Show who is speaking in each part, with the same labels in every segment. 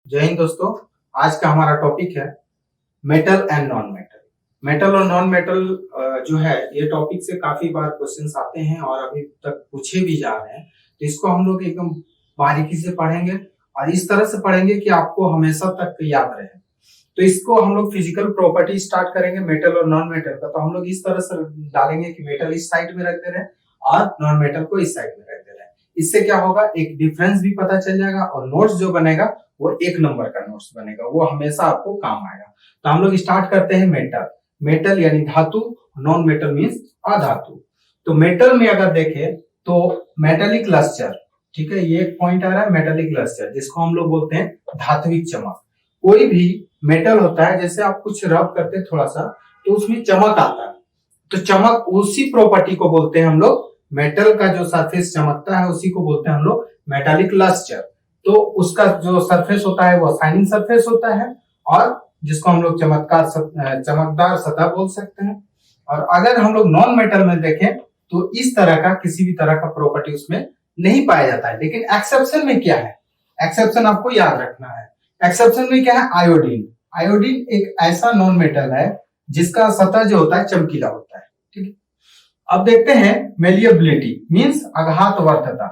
Speaker 1: जय हिंद दोस्तों। आज का हमारा टॉपिक है metal and non metal. Metal और नॉन मेटल जो है ये टॉपिक से काफी बार क्वेश्चंस आते हैं और अभी तक पूछे भी जा रहे हैं, तो इसको हम लोग एकदम बारीकी से पढ़ेंगे और इस तरह से पढ़ेंगे कि आपको हमेशा तक याद रहे। तो इसको हम लोग फिजिकल प्रॉपर्टी स्टार्ट करेंगे मेटल और नॉन मेटल का। तो हम लोग इस तरह से डालेंगे कि मेटल इस साइड में रखते रहे और नॉन मेटल को इस साइड में रखते रहे। इससे क्या होगा, एक डिफरेंस भी पता चल जाएगा और नोट्स जो बनेगा वो एक नंबर का नोट्स बनेगा, वो हमेशा आपको काम आएगा। तो हम लोग स्टार्ट करते हैं मेटल। मेटल यानी धातु, नॉन मेटल मीन्स अधातु। तो मेटल में अगर देखें तो मेटेलिक लस्टर, ठीक है, ये एक पॉइंट आ रहा है मेटेलिक लस्टर, जिसको हम लोग बोलते हैं धात्विक चमक। कोई भी मेटल होता है, जैसे आप कुछ रब करते हैं थोड़ा सा तो उसमें चमक आता है, तो चमक उसी प्रॉपर्टी को बोलते हैं हम लोग, मेटल का जो सरफेस चमकता है उसी को बोलते हैं हम लोग मेटालिक लस्टर। तो उसका जो सरफेस होता है वो शाइनिंग सरफेस होता है और जिसको हम लोग चमकदार सतह बोल सकते हैं। और अगर हम लोग नॉन मेटल में देखें तो इस तरह का किसी भी तरह का प्रॉपर्टी उसमें नहीं पाया जाता है। लेकिन एक्सेप्शन में क्या है, एक्सेप्शन आपको याद रखना है। एक्सेप्शन में क्या है, आयोडीन। आयोडीन एक ऐसा नॉन मेटल है जिसका सतह जो होता है चमकीला होता है, ठीक है। अब देखते हैं मेलिएबिलिटी मींस आघातवर्धता।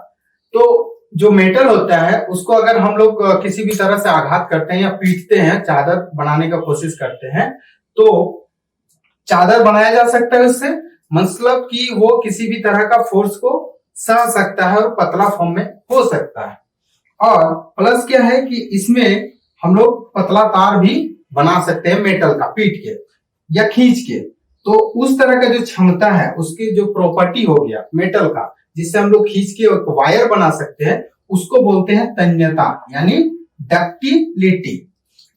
Speaker 1: तो जो मेटल होता है उसको अगर हम लोग किसी भी तरह से आघात करते हैं या पीटते हैं, चादर बनाने का कोशिश करते हैं, तो चादर बनाया जा सकता है उससे, मतलब कि वो किसी भी तरह का फोर्स को सह सकता है और पतला फॉर्म में हो सकता है। और प्लस क्या है कि इसमें हम लोग पतला तार भी बना सकते हैं मेटल का, पीट के या खींच के। तो उस तरह का जो क्षमता है, उसकी जो प्रॉपर्टी हो गया मेटल का, जिससे हम लोग खींच के वायर बना सकते हैं, उसको बोलते हैं तन्यता यानी डक्टिलिटी।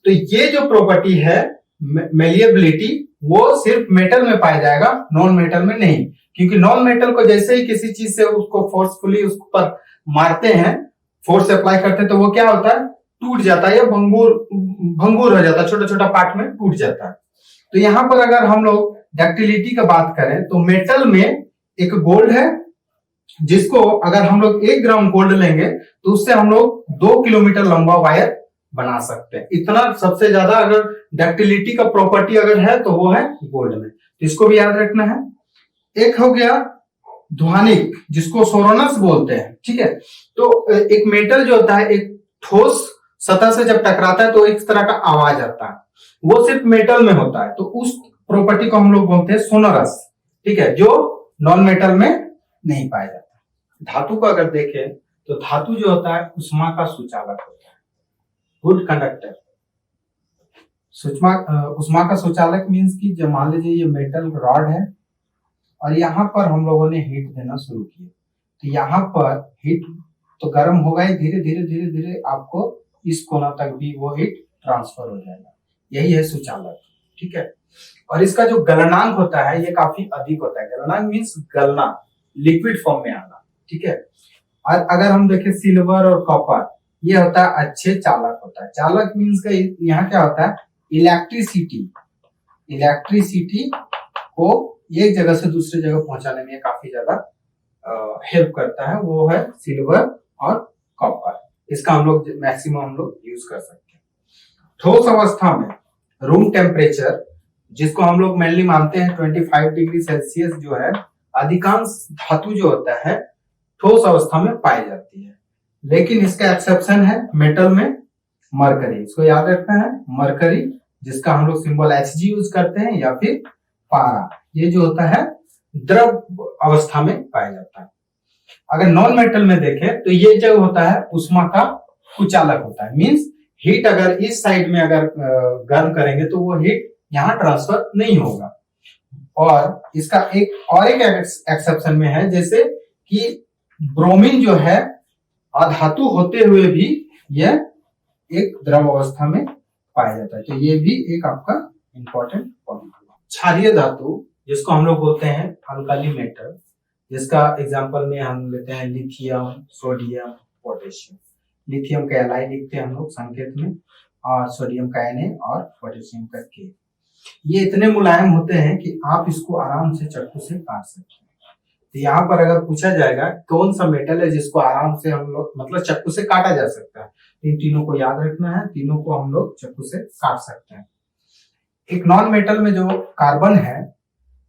Speaker 1: तो ये जो प्रॉपर्टी है मेलिएबिलिटी, वो सिर्फ मेटल में पाया जाएगा, नॉन मेटल में नहीं। क्योंकि नॉन मेटल को जैसे ही किसी चीज से उसको फोर्सफुली उस पर मारते हैं, फोर्स अप्लाई करते हैं, तो वो क्या होता है, टूट जाता है या भंगुर हो जाता है, छोटा छोटा पार्ट में टूट जाता है। तो यहां पर अगर हम लोग डक्टिलिटी का बात करें तो मेटल में एक गोल्ड है, जिसको अगर हम लोग 1 ग्राम गोल्ड लेंगे तो उससे हम लोग 2 किलोमीटर लंबा वायर बना सकते हैं। इतना सबसे ज्यादा अगर डक्टिलिटी का प्रॉपर्टी अगर है तो वो है गोल्ड में, तो इसको भी याद रखना है। एक हो गया ध्वनिक, जिसको सोरोनस बोलते हैं, ठीक है। तो एक मेटल जो होता है एक ठोस सतह से जब टकराता है तो एक तरह का आवाज आता है, वो सिर्फ मेटल में होता है। तो उस प्रॉपर्टी को हम लोग बोलते हैं सोनोरस, ठीक है, जो नॉन मेटल में नहीं पाया जाता। धातु को अगर देखें तो धातु जो होता है उष्मा का सुचालक होता है, गुड कंडक्टर। उष्मा का सुचालक मींस कि जब मान लीजिए ये मेटल रॉड है और यहाँ पर हम लोगों ने हीट देना शुरू किया, तो यहाँ पर हीट तो गर्म होगा ही, धीरे धीरे धीरे धीरे आपको इस कोना तक भी वो हीट ट्रांसफर हो जाएगा, यही है सुचालक, ठीक है। और इसका जो गलनांक होता है ये काफी अधिक होता है। गलनांक मींस गलना, लिक्विड फॉर्म में आना, ठीक है। और अगर हम देखें सिल्वर और कॉपर, ये होता है अच्छे चालक होता है। चालक मींस का यहाँ क्या होता है, इलेक्ट्रिसिटी। इलेक्ट्रिसिटी को एक जगह से दूसरी जगह पहुंचाने में काफी ज्यादा हेल्प करता है, वो है सिल्वर और कॉपर। इसका हम लोग मैक्सिमम हम लोग यूज कर सकते हैं। ठोस अवस्था में रूम टेम्परेचर, जिसको हम लोग मेनली मानते हैं 25 डिग्री सेल्सियस, जो है अधिकांश धातु जो होता है ठोस अवस्था में पाई जाती है। लेकिन इसका एक्सेप्शन है मेटल में मरकरी, इसको याद रखना है, मरकरी, जिसका हम लोग सिंबल Hg यूज करते हैं, या फिर पारा, ये जो होता है द्रव अवस्था में पाया जाता है। अगर नॉन मेटल में देखें तो ये जो होता है उष्मा का कुचालक होता है, मींस हीट अगर इस साइड में अगर गर्म करेंगे तो वो हीट यहाँ ट्रांसफर नहीं होगा। और इसका एक एक्सेप्शन में है, जैसे कि ब्रोमीन जो है अधातु होते हुए भी यह एक द्रव अवस्था में पाया जाता है, तो ये भी एक आपका इंपॉर्टेंट पॉइंट है। क्षारीय धातु, जिसको हम लोग बोलते हैं अल्काली मेटल, जिसका एग्जांपल में हम लेते हैं लिथियम, सोडियम, पोटेशियम। लिथियम का Li लिखते हैं हम लोग संकेत में, और सोडियम का Na और पोटेशियम का K। ये इतने मुलायम होते हैं कि आप इसको आराम से चाकू से काट सकते हैं। तो यहाँ पर अगर पूछा जाएगा कौन सा मेटल है जिसको आराम से हम लोग मतलब चाकू से काटा जा सकता है, इन तीनों को याद रखना है, तीनों को हम लोग चाकू से काट सकते हैं। एक नॉन मेटल में जो कार्बन है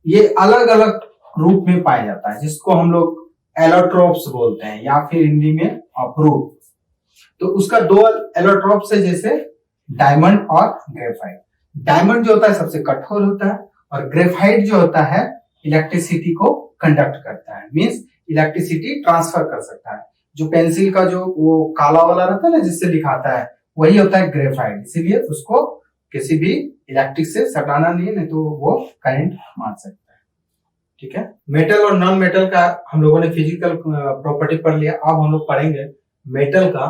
Speaker 1: ये अलग अलग रूप में पाया जाता है, जिसको हम लोग एलोट्रोप्स बोलते हैं या फिर हिंदी में अप्रूप। तो उसका दो एलोट्रोप्स है, जैसे डायमंड और ग्रेफाइट। डायमंड जो होता है सबसे कठोर होता है और ग्रेफाइट जो होता है इलेक्ट्रिसिटी को कंडक्ट करता है, मींस इलेक्ट्रिसिटी ट्रांसफर कर सकता है। जो पेंसिल का जो वो काला वाला रहता है ना जिससे लिखाता है, वही होता है ग्रेफाइट। इसीलिए उसको किसी भी इलेक्ट्रिक से सटाना नहीं तो वो करंट मार सकता है। ठीक है, मेटल और नॉन मेटल का हम लोगों ने फिजिकल प्रॉपर्टी पढ़ लिया। अब हम लोग पढ़ेंगे मेटल का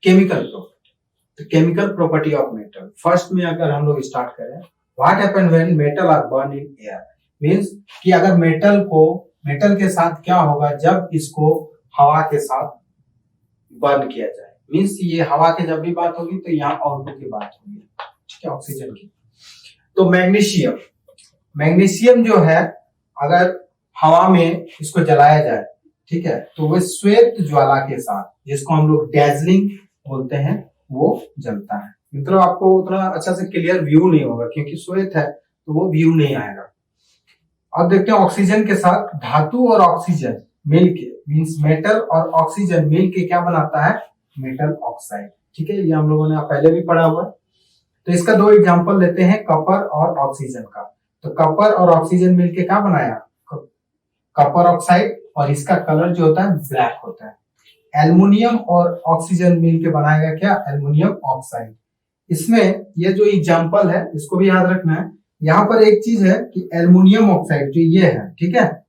Speaker 1: केमिकल प्रॉपर्टी। तो chemical property of metal, first में अगर हम लोग स्टार्ट करें, what happen when metal are burn in air, means कि अगर मेटल के साथ क्या होगा जब इसको हवा के साथ बर्न किया जाए, मींस ये हवा की जब भी बात होगी तो यहाँ आउटपुट की बात होगी, ठीक है, ऑक्सीजन की। तो मैग्नीशियम जो है अगर हवा में इसको जलाया जाए, ठीक है, तो वो श्वेत ज्वाला के साथ, जिसको हम लोग डैजलिंग बोलते हैं, वो जलता है। मतलब आपको उतना अच्छा से क्लियर व्यू नहीं होगा क्योंकि श्वेत है तो वो व्यू नहीं आएगा। अब देखते हैं ऑक्सीजन के साथ धातु और ऑक्सीजन मिलके, मींस मेटल और ऑक्सीजन मिलके क्या बनाता है, मेटल ऑक्साइड। ठीक है, ये हम लोगों ने पहले भी पढ़ा हुआ है। तो इसका दो एग्जांपल लेते हैं, कपर और ऑक्सीजन का। तो कपर और ऑक्सीजन मिलके क्या बनाया, कपर ऑक्साइड, और इसका कलर जो होता है ब्लैक होता है। एल्युमिनियम और ऑक्सीजन मिलके बनाएगा क्या, एल्युमिनियम ऑक्साइड। इसमें ये जो एग्जांपल है इसको भी याद रखना है। यहाँ पर एक चीज है कि एल्युमिनियम ऑक्साइड जो ये है, ठीक है,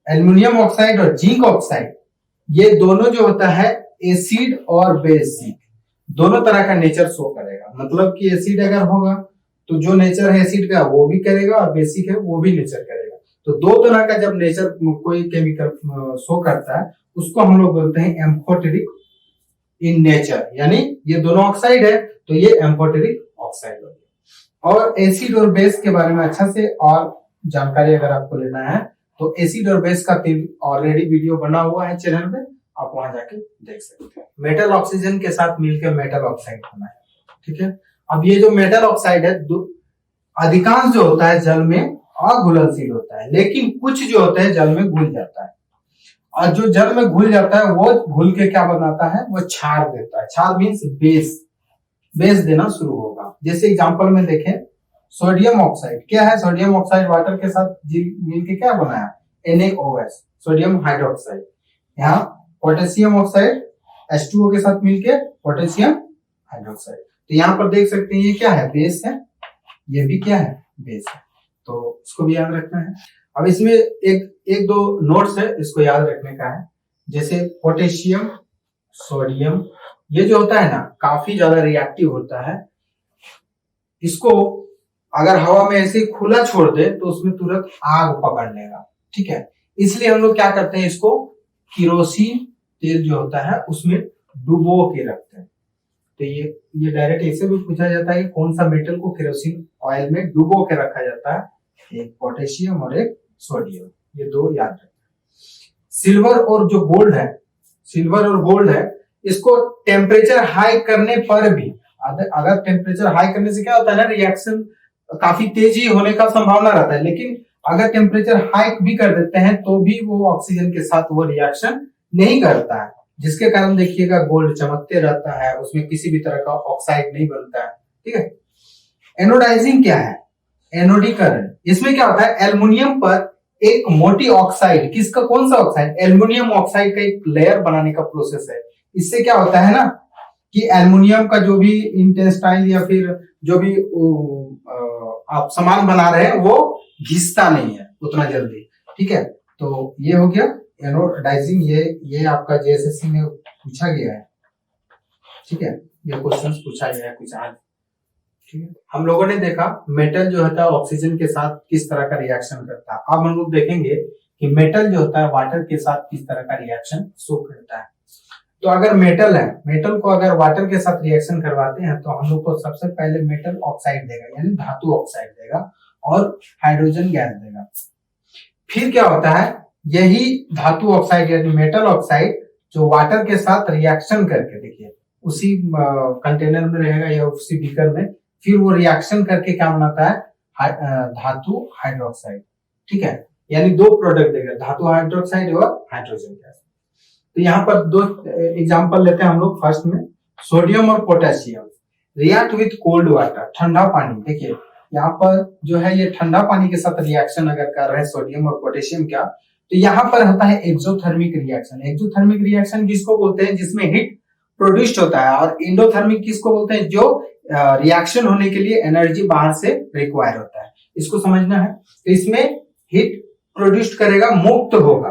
Speaker 1: एल्युमिनियम ऑक्साइड और जिंक ऑक्साइड, ये दोनों जो होता है एसिड और बेसिक, दोनों तरह का नेचर शो करेगा। मतलब कि एसिड अगर होगा तो जो नेचर है एसिड का वो भी करेगा और बेसिक है वो भी नेचर करेगा। तो दो तरह का जब नेचर कोई केमिकल शो करता है उसको हम लोग बोलते हैं एम्फोटेरिक इन नेचर, यानी ये दोनों ऑक्साइड है तो ये एम्फोटेरिक ऑक्साइड हो गया। और एसिड और बेस के बारे में अच्छा से और जानकारी अगर आपको लेना है तो एसिड और बेस का ऑलरेडी वीडियो बना हुआ है चैनल पे, आप वहां जाके देख सकते हैं। मेटल ऑक्सीजन के साथ मिलकर मेटल ऑक्साइड बना है, ठीक है। अब ये जो मेटल ऑक्साइड है अधिकांश जो होता है जल में अघुलनशील होता है, लेकिन कुछ जो होता है जल में घुल जाता है। और जो जल में घुल जाता है वो घुल के क्या बनाता है, वो क्षार देता है। क्षार मीन्स बेस देना शुरू होगा। जैसे एग्जांपल में देखें, सोडियम ऑक्साइड क्या है, सोडियम ऑक्साइड वाटर के साथ मिलके क्या बनाया, NaOH, सोडियम हाइड्रोक्साइड। यहाँ पोटेशियम ऑक्साइड H2O के साथ मिलके पोटेशियम हाइड्रोक्साइड। तो यहाँ पर देख सकते हैं ये क्या है, बेस है, ये भी क्या है, बेस है। तो इसको भी याद रखना है। अब इसमें एक दो नोट्स है, इसको याद रखने का है। जैसे पोटेशियम, सोडियम, ये जो होता है ना काफी ज्यादा रिएक्टिव होता है। इसको अगर हवा में ऐसे खुला छोड़ दे तो उसमें तुरंत आग पकड़ लेगा, ठीक है। इसलिए हम लोग क्या करते हैं, इसको किरोसिन तेल जो होता है उसमें डुबो के रखते हैं। तो ये डायरेक्ट ऐसे भी पूछा जाता है कि कौन सा मेटल को केरोसिन ऑयल में डुबो के रखा जाता है, एक पोटेशियम और एक सोडियम, ये दो याद रखना। सिल्वर और गोल्ड है, इसको टेम्परेचर हाई करने पर भी, अगर टेम्परेचर हाई करने से क्या होता है ना, रिएक्शन काफी तेजी होने का संभावना रहता है, लेकिन अगर टेम्परेचर हाई भी कर देते हैं तो भी वो ऑक्सीजन के साथ वो रिएक्शन नहीं करता है, जिसके कारण देखिएगा गोल्ड चमकते रहता है, उसमें किसी भी तरह का ऑक्साइड नहीं बनता है, ठीक है। एनोडाइजिंग क्या है, एनोडीकरण, इसमें क्या होता है, एल्युमिनियम पर एक मोटी ऑक्साइड, किसका, कौन सा ऑक्साइड, एल्युमिनियम ऑक्साइड का एक लेयर बनाने का प्रोसेस है। इससे क्या होता है ना कि एल्युमिनियम का जो भी इंटेस्टाइन या फिर जो भी आप सामान बना रहे हैं वो घिसता नहीं है उतना जल्दी, ठीक है। तो ये हो गया एनोडाइजिंग, ये आपका जेएसएससी में पूछा गया है, ठीक है, ये क्वेश्चंस पूछा गया है कुछ आज, ठीक है। हम लोगों ने देखा मेटल जो होता है ऑक्सीजन के साथ किस तरह का रिएक्शन करता है। अब हम लोग देखेंगे कि मेटल जो होता है वाटर के साथ किस तरह का रिएक्शन शो करता है। तो अगर मेटल है, मेटल को अगर वाटर के साथ रिएक्शन करवाते हैं तो हम लोग को सबसे पहले मेटल ऑक्साइड देगा, यानी धातु ऑक्साइड देगा और हाइड्रोजन गैस देगा। फिर क्या होता है, यही धातु ऑक्साइड यानी मेटल ऑक्साइड जो वाटर के साथ रिएक्शन करके, देखिए उसी कंटेनर में रहेगा या उसी बीकर में, फिर वो रिएक्शन करके क्या बनाता है, धातु हाइड्रोक्साइड। ठीक है, यानी दो प्रोडक्ट देगा, धातु हाइड्रोक्साइड और हाइड्रोजन गैस। तो यहाँ पर दो एग्जांपल लेते हैं हम लोग। फर्स्ट में सोडियम और potassium react with cold water, ठंडा पानी। देखिए यहाँ पर जो है ये ठंडा पानी के साथ रिएक्शन अगर कर रहे हैं सोडियम और पोटेशियम का, तो यहाँ पर होता है एक्सोथर्मिक रिएक्शन। एक्सोथर्मिक रिएक्शन किसको बोलते हैं, जिसमें हीट प्रोड्यूस्ड होता है। और एंडोथर्मिक किसको बोलते हैं, जो रिएक्शन होने के लिए एनर्जी बाहर से रिक्वायर होता है। इसको समझना है। तो इसमें हीट प्रोड्यूस्ड करेगा, मुक्त होगा।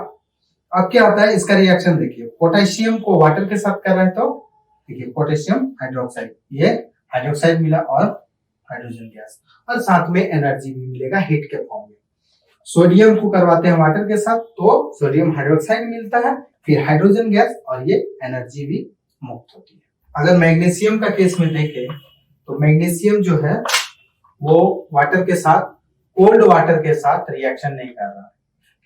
Speaker 1: अब क्या होता है इसका रिएक्शन, देखिए पोटेशियम को वाटर के साथ कर रहे हैं, तो देखिए पोटेशियम हाइड्रोक्साइड, ये हाइड्रोक्साइड मिला और हाइड्रोजन गैस, और साथ में एनर्जी भी मिलेगा हीट के फॉर्म में। सोडियम को करवाते हैं वाटर के साथ, तो सोडियम हाइड्रोक्साइड मिलता है, फिर हाइड्रोजन गैस, और ये एनर्जी भी मुक्त होती है। अगर मैग्नीशियम का केस में देखें, तो मैग्नीशियम जो है वो वाटर के साथ, कोल्ड वाटर के साथ रिएक्शन नहीं कर रहा है,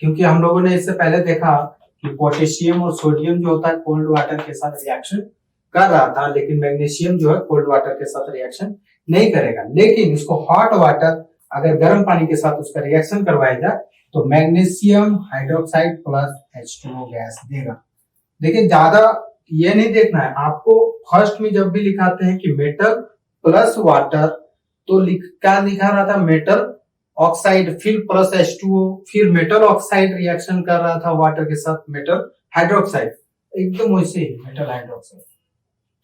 Speaker 1: क्योंकि हम लोगों ने इससे पहले देखा कि पोटेशियम और सोडियम जो होता है कोल्ड वाटर के साथ रिएक्शन कर रहा था, लेकिन मैग्नीशियम जो है कोल्ड वाटर के साथ रिएक्शन नहीं करेगा। लेकिन इसको हॉट वाटर, अगर गर्म पानी के साथ उसका रिएक्शन करवाया जाए, तो magnesium hydroxide plus H2O gas देगा। देखिए ज्यादा ये नहीं देखना है आपको, फर्स्ट में जब भी लिखाते हैं कि मेटल प्लस वाटर, तो क्या लिखा रहा था, मेटल ऑक्साइड, फिर प्लस H2O, फिर मेटल ऑक्साइड रिएक्शन कर रहा था वाटर के साथ, मेटल हाइड्रोक्साइड, एकदम वैसे ही मेटल हाइड्रोक्साइड।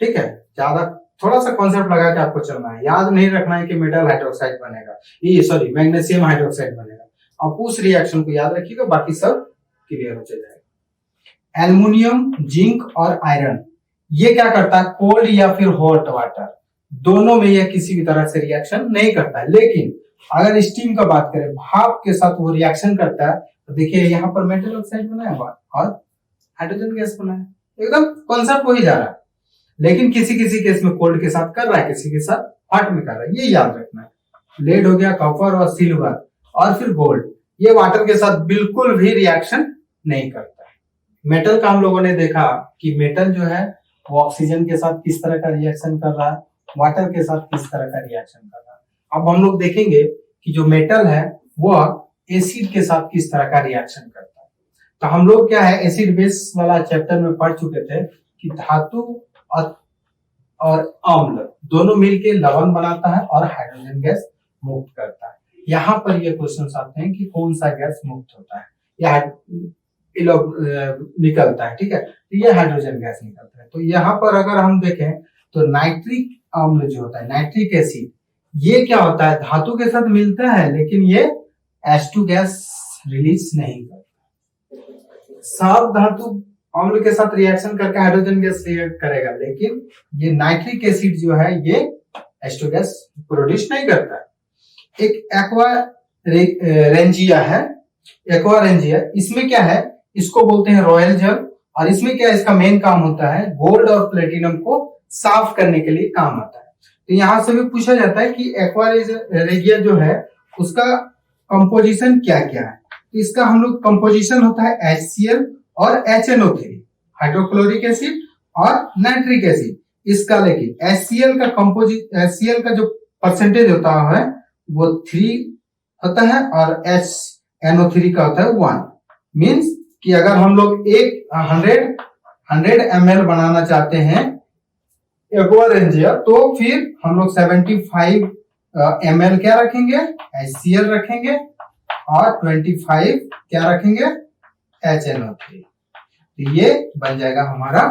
Speaker 1: ठीक है, ज्यादा थोड़ा सा कॉन्सेप्ट लगा के आपको चलना है, याद नहीं रखना है कि मेटल हाइड्रोक्साइड बनेगा, ये सॉरी मैग्नीशियम हाइड्रोक्साइड बनेगा। आप उस रिएक्शन को याद रखिएगा, बाकी सब क्लियर हो जाएगा। एल्युमिनियम, जिंक और आयरन, ये क्या करता है, कोल्ड या फिर हॉट वाटर दोनों में यह किसी भी तरह से रिएक्शन नहीं करता है। लेकिन अगर स्टीम का बात करें, भाप के साथ वो रिएक्शन करता है, तो देखिए यहाँ पर मेटल ऑक्साइड बना है और हाइड्रोजन गैस बना है, एकदम कॉन्सेप्ट वही जा रहा है। लेकिन किसी किसी केस में कोल्ड के साथ कर रहा है, किसी के साथ हॉट में कर रहा है, ये याद रखना है। लेड हो गया, कॉपर और सिल्वर और फिर गोल्ड, ये वाटर के साथ बिल्कुल भी रिएक्शन नहीं करता है। मेटल का हम लोगों ने देखा कि मेटल जो है वो ऑक्सीजन के साथ किस तरह का रिएक्शन कर रहा है, वाटर के साथ किस तरह का रिएक्शन कर रहा है। अब हम लोग देखेंगे कि जो मेटल है वो एसिड के साथ किस तरह का रिएक्शन करता है। तो हम लोग क्या है, एसिड बेस वाला चैप्टर में पढ़ चुके थे कि धातु और अम्ल दोनों मिलके लवण बनाता है और हाइड्रोजन गैस मुक्त करता है। यहाँ पर ये क्वेश्चन आते हैं कि कौन सा गैस मुक्त होता है या निकलता है। ठीक है, तो ये हाइड्रोजन गैस निकलता है। तो यहाँ पर अगर हम देखें तो नाइट्रिक अम्ल जो होता है, नाइट्रिक एसिड, ये क्या होता है, धातु के साथ मिलता है लेकिन ये H2 गैस रिलीज नहीं करता। सब धातु अम्ल के साथ रिएक्शन करके हाइड्रोजन गैस रिएक्ट करेगा, लेकिन ये नाइट्रिक एसिड जो है ये H2 गैस प्रोड्यूस नहीं करता है। एक एक्वा रेंजिया है, एक्वा रेंजिया, इसमें क्या है, इसको बोलते हैं रॉयल जल, और इसमें क्या है, इसका मेन काम होता है गोल्ड और प्लेटिनम को साफ करने के लिए काम आता है। तो यहां से भी पूछा जाता है कि एक्वा रेंजिया जो है उसका कंपोजिशन क्या क्या है। तो इसका हम लोग कंपोजिशन होता है HCl और HNO3, हाइड्रोक्लोरिक एसिड और नाइट्रिक एसिड। इसका लेकिन HCl का जो परसेंटेज होता है वो 3 होता है और HNO3 का होता है 1। मींस कि अगर हम लोग 100 ml बनाना चाहते हैं एक्वा रेंजिया, तो फिर हम लोग 75 ml क्या रखेंगे, HCl रखेंगे, और 25 क्या रखेंगे, HNO3। तो ये बन जाएगा हमारा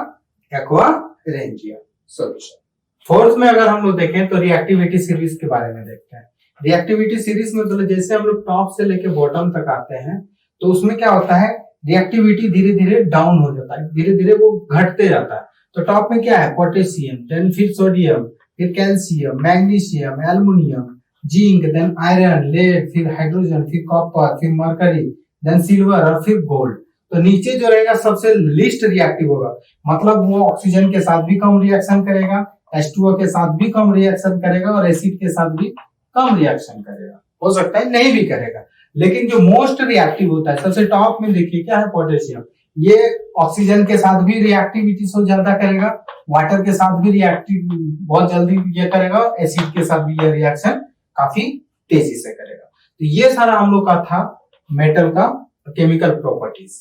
Speaker 1: एक्वा रेंजिया सॉल्यूशन। फोर्थ में अगर हम लोग देखें तो रिएक्टिविटी सीरीज के बारे में देखते हैं। रिएक्टिविटी सीरीज में तो जैसे हम लोग टॉप से लेके बॉटम तक आते हैं, तो उसमें क्या होता है, रिएक्टिविटी धीरे धीरे डाउन हो जाता है, धीरे धीरे वो घटते जाता है। तो टॉप में क्या है, पोटेशियम, देन फिर सोडियम, फिर calcium, magnesium, aluminium, zinc, then iron, lead, फिर हाइड्रोजन, फिर कॉपर, फिर मरकरी, देन सिल्वर और फिर गोल्ड। तो नीचे जो रहेगा सबसे लीस्ट रिएक्टिव होगा, मतलब वो ऑक्सीजन के साथ भी कम रिएक्शन करेगा, H2O के साथ भी कम रिएक्शन करेगा और एसिड के साथ भी कम रिएक्शन करेगा। हो सकता है नहीं भी करेगा, लेकिन जो मोस्ट रिएक्टिव होता है सबसे टॉप में देखिए क्या है, पोटेशियम। ये ऑक्सीजन के साथ भी रिएक्टिविटी से ज्यादा करेगा, वाटर के साथ भी रिएक्टिव बहुत जल्दी ये करेगा, एसिड के साथ भी ये रिएक्शन काफी तेजी से करेगा। तो ये सारा हम लोग का था मेटल का केमिकल प्रॉपर्टीज।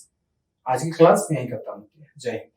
Speaker 1: आज की क्लास यहीं खत्म होती है। जय हिंद।